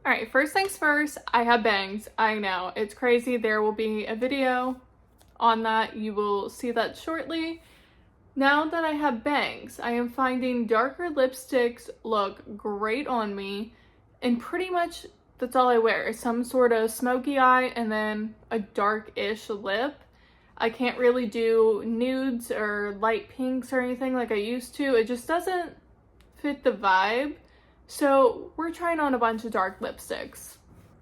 All right, first things first, I have bangs. I know, it's crazy. There will be a video on that. You will see that shortly. Now that I have bangs, I am finding darker lipsticks look great on me, and pretty much that's all I wear is some sort of smoky eye and then a dark-ish lip. I can't really do nudes or light pinks or anything like I used to. It just doesn't fit the vibe. So we're trying on a bunch of dark lipsticks.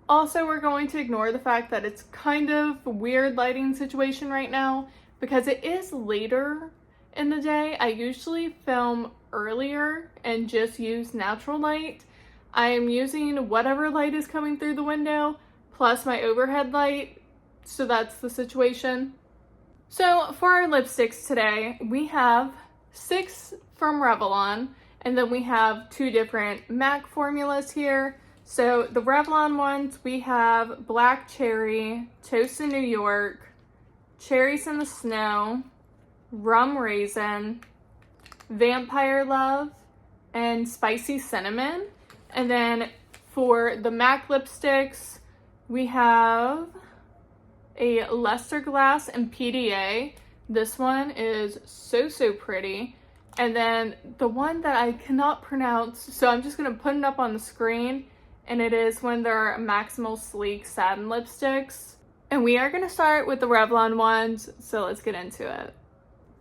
Also, we're going to ignore the fact that it's kind of a weird lighting situation right now because it is later in the day. I usually film earlier and just use natural light. I am using whatever light is coming through the window plus my overhead light, so that's the situation. So for our lipsticks today, we have 6 from Revlon, and then we have 2 different MAC formulas here. So the Revlon ones, we have Black Cherry, Toast in New York, Cherries in the Snow, Rum Raisin, Vampire Love, and Spicy Cinnamon. And then for the MAC lipsticks, we have a Luster Glass and PDA. This one is so pretty. And then the one that I cannot pronounce, so I'm just gonna put it up on the screen, and it is one of their Maximal Sleek Satin lipsticks. And we are gonna start with the Revlon ones, so let's get into it.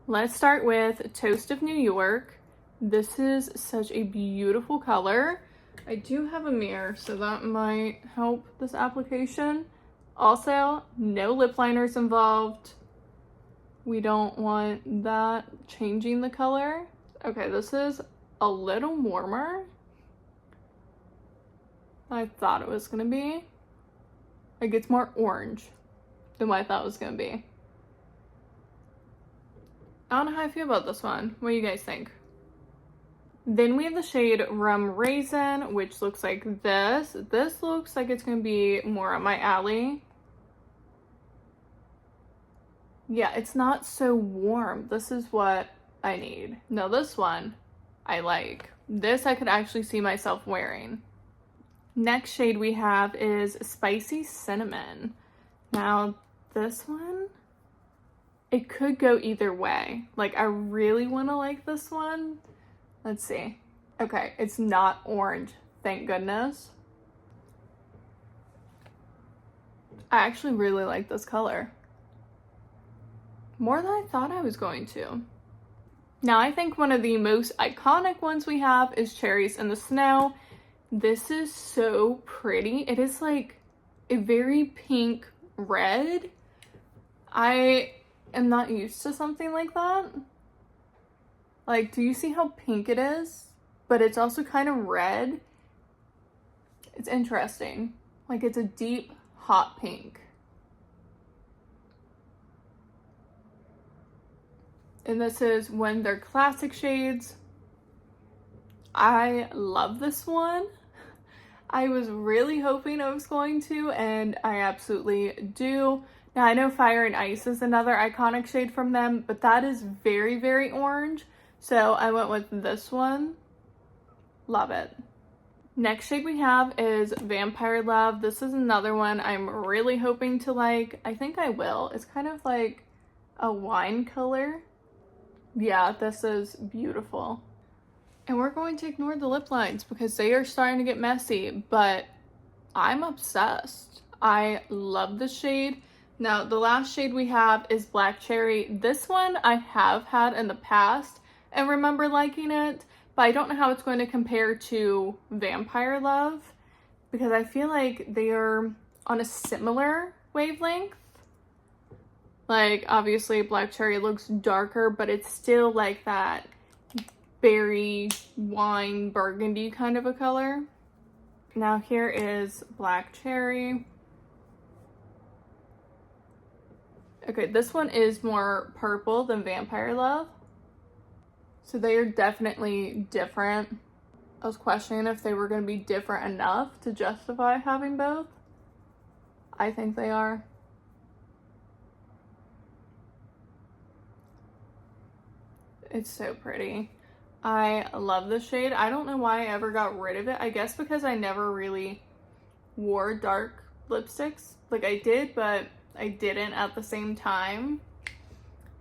Let's start with Toast of New York. This is such a beautiful color. I do have a mirror, so that might help this application. Also, no lip liners involved. We don't want that changing the color. Okay, this is a little warmer than I thought it was gonna be. Like, it's more orange than what I thought it was gonna be. I don't know how I feel about this one. What do you guys think? Then we have the shade Rum Raisin, which looks like this. This looks like it's gonna be more up my alley. Yeah, it's not so warm. This is what I need. No, this one I like. This I could actually see myself wearing. Next shade we have is Spicy Cinnamon. Now, this one, it could go either way. Like, I really want to like this one. Let's see. Okay, it's not orange, thank goodness. I actually really like this color. More than I thought I was going to. Now, I think one of the most iconic ones we have is Cherries in the Snow. This is so pretty. It is like a very pink red. I am not used to something like that. Like, do you see how pink it is? But it's also kind of red. It's interesting. Like, it's a deep, hot pink. And this is one of their classic shades. I love this one. I was really hoping I was going to, and I absolutely do. Now, I know Fire and Ice is another iconic shade from them, but that is very orange. So I went with this one. Love it. Next shade we have is Vampire Love. This is another one I'm really hoping to like. I think I will. It's kind of like a wine color. Yeah, this is beautiful. And we're going to ignore the lip lines because they are starting to get messy, but I'm obsessed. I love this shade. Now, the last shade we have is Black Cherry. This one I have had in the past and remember liking it, but I don't know how it's going to compare to Vampire Love because I feel like they are on a similar wavelength. Like, obviously Black Cherry looks darker, but it's still like that berry wine burgundy kind of a color. Now here is Black Cherry. Okay, this one is more purple than Vampire Love. So they are definitely different. I was questioning if they were going to be different enough to justify having both. I think they are. It's so pretty. I love this shade. I don't know why I ever got rid of it. I guess because I never really wore dark lipsticks. Like I did, but I didn't at the same time.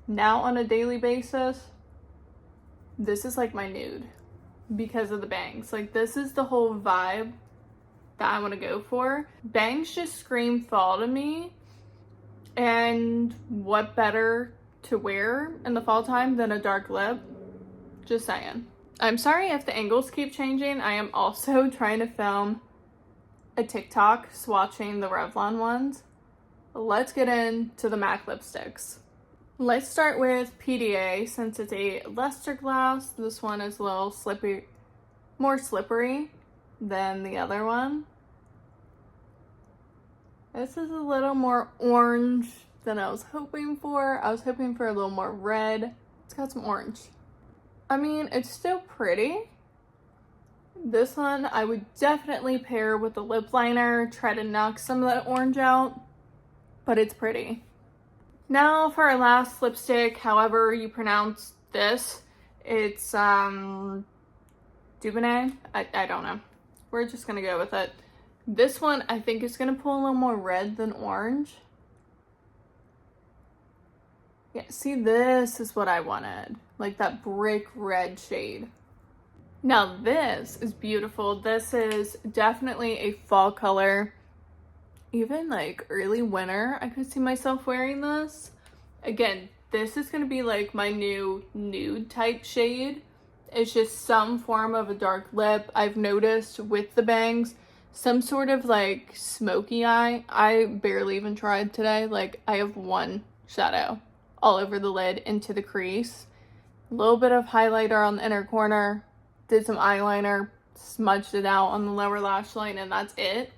Now on a daily basis, this is like my nude because of the bangs. Like this is the whole vibe that I want to go for. Bangs just scream fall to me, and what better to wear in the fall time than a dark lip? Just saying. I'm sorry if the angles keep changing. I am also trying to film a TikTok swatching the Revlon ones. Let's get into the MAC lipsticks. Let's start with PDA since it's a luster glass. This one is a little slippery, more slippery than the other one. This is a little more orange than I was hoping for. I was hoping for a little more red. It's got some orange. I mean, it's still pretty. This one I would definitely pair with a lip liner, try to knock some of that orange out, but it's pretty. Now for our last lipstick, however you pronounce this, it's Dubonnet. I don't know. We're just gonna go with it. This one I think is gonna pull a little more red than orange. Yeah, see, this is what I wanted, like that brick red shade. Now this is beautiful. This is definitely a fall color. Even like early winter, I could see myself wearing this. Again, this is gonna be like my new nude type shade. It's just some form of a dark lip. I've noticed with the bangs, some sort of like smoky eye. I barely even tried today. Like I have one shadow all over the lid into the crease. A little bit of highlighter on the inner corner. Did some eyeliner, smudged it out on the lower lash line, and that's it.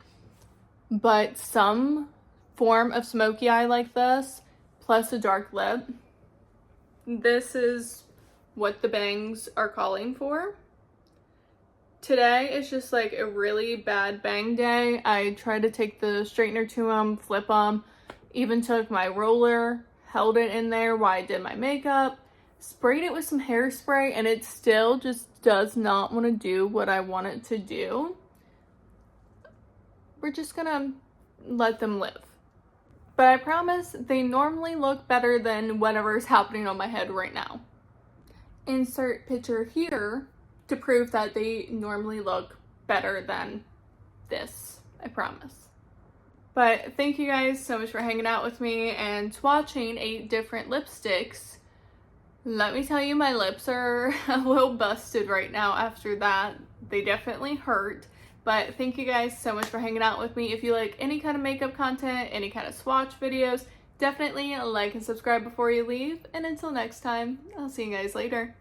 But some form of smoky eye like this, plus a dark lip, this is what the bangs are calling for. Today is just like a really bad bang day. I tried to take the straightener to them, flip them, even took my roller, held it in there while I did my makeup, sprayed it with some hairspray, and it still just does not want to do what I want it to do. We're just gonna let them live. But I promise they normally look better than whatever's happening on my head right now. Insert picture here to prove that they normally look better than this, I promise. But thank you guys so much for hanging out with me and swatching 8 different lipsticks. Let me tell you, my lips are a little busted right now after that. They definitely hurt. But thank you guys so much for hanging out with me. If you like any kind of makeup content, any kind of swatch videos, definitely like and subscribe before you leave. And until next time, I'll see you guys later.